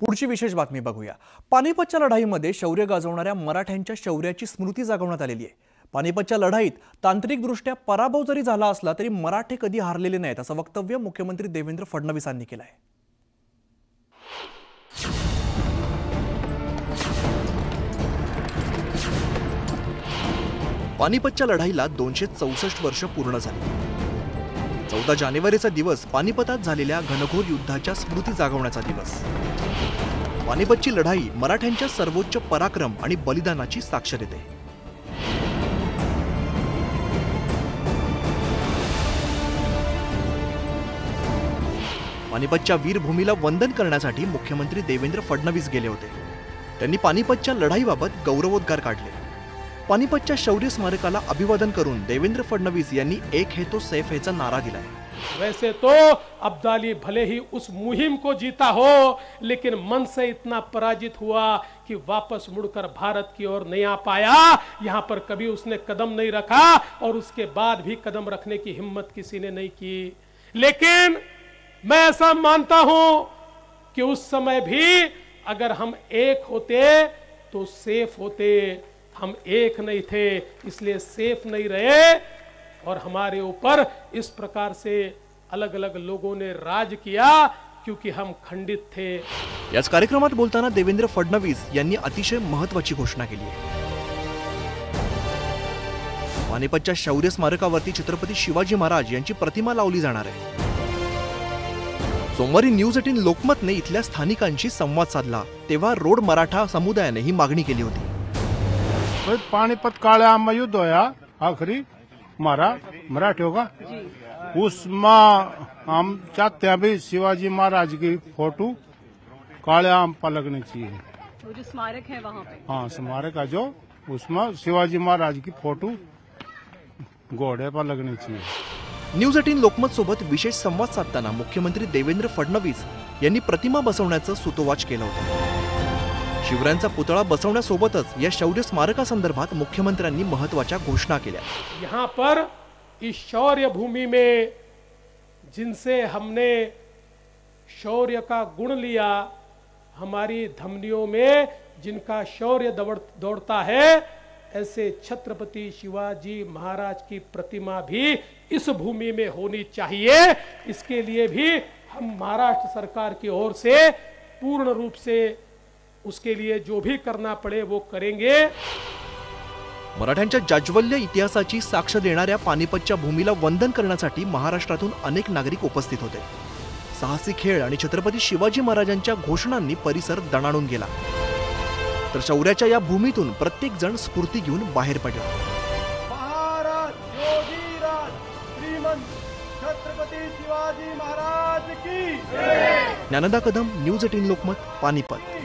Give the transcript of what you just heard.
पुढची विशेष बातमी बघूया। पानिपतच्या लढाईमध्ये शौर्य गाजवणाऱ्या मराठ्यांच्या शौर्याची स्मृती जागवण्यात आलेली आहे। पानिपतच्या लढाईत तांत्रिकदृष्ट्या पराभव जरी झाला असला तरी मराठे कधी हारलेले नाहीत असं वक्तव्य मुख्यमंत्री देवेंद्र फडणवीस यांनी केलं आहे। पानिपतच्या लढाईला 264 वर्ष पूर्ण झाली। 14 जानेवारीचा दिवस पानिपतात झालेल्या घनघोर युद्धाच्या स्मृती जागवण्याचा दिवस। पानिपतची लढाई मराठ्यांच्या सर्वोच्च पराक्रम आणि बलिदानाची साक्ष देते। पानिपतच्या वीरभूमीला वंदन करण्यासाठी मुख्यमंत्री देवेंद्र फडणवीस गेले होते। त्यांनी पानिपतच्या लढाईबाबत गौरवोद्गार काढले। पानिपतच्या शौर्य स्मारकाला अभिवादन करून देवेंद्र फडणवीस यांनी एक है तो सैफ है चा नारा दिलाय। वैसे तो अब्दाली भले ही उस मुहिम को जीता हो, लेकिन मन से इतना पराजित हुआ कि वापस मुड़कर भारत की ओर नहीं आ पाया। यहाँ पर कभी उसने कदम नहीं रखा और उसके बाद भी कदम रखने की हिम्मत किसी ने नहीं की। लेकिन मैं ऐसा मानता हूं कि उस समय भी अगर हम एक होते तो सेफ होते। हम एक नहीं थे, इसलिए सेफ नहीं रहे और हमारे ऊपर इस प्रकार से अलग अलग लोगों ने राज किया क्योंकि हम खंडित थे। याच कार्यक्रमात बोलताना देवेंद्र फडणवीस यांनी अतिशय महत्त्वाची घोषणा केली आहे। पानिपतच्या शौर्य स्मारकावरती छत्रपती शिवाजी महाराज यांची प्रतिमा लावली जाणार आहे। सोमवारी न्यूज 18 लोकमतने इथल्या स्थानिकांशी संवाद साधला तेव्हा रोड मराठा समुदायाने ही मागणी केली होती। पानिपत काळ्या आम युद्ध होया आखिरी मराठियों का, उसमें हम चाहते हैं भी शिवाजी महाराज की फोटो काले आम पर लगनी चाहिए। वो जो स्मारक है वहाँ पे, हाँ स्मारक है जो, उसमें शिवाजी महाराज की फोटो घोड़े पर लगनी चाहिए। न्यूज 18 लोकमत सोबत विशेष संवाद साधताना मुख्यमंत्री देवेंद्र फडणवीस यांनी प्रतिमा बसवण्याचं सुतोवाच केलं होतं। शिवरायांचा पुतळा बसवण्यासोबतच या शौर्य स्मारकासंदर्भात मुख्यमंत्र्यांनी महत्त्वाच्या घोषणा केल्या। यहाँ पर इस शौर्य भूमि में जिनसे हमने शौर्य का गुण लिया, हमारी धमनियों में जिनका शौर्य दौड़ता है, ऐसे छत्रपति शिवाजी महाराज की प्रतिमा भी इस भूमि में होनी चाहिए। इसके लिए भी हम महाराष्ट्र सरकार की ओर से पूर्ण रूप से उसके लिए जो भी करना पड़े वो करेंगे। मराठ्यांच्या जाज्वल्य इतिहासाची साक्ष देणाऱ्या पानिपतच्या भूमीला वंदन करण्यासाठी महाराष्ट्रातून अनेक नागरिक उपस्थित होते। साहसी खेळ आणि छत्रपती शिवाजी महाराजांच्या घोषणांनी परिसर दणाणून गेला, तर शौर्याच्या या भूमीतून प्रत्येक जण स्फूर्ती घेऊन बाहेर पडला। महाराज योगीराज श्रीमंत छत्रपती शिवाजी महाराज की जय। ज्ञानदा कदम, न्यूज 18 लोकमत, पानिपत।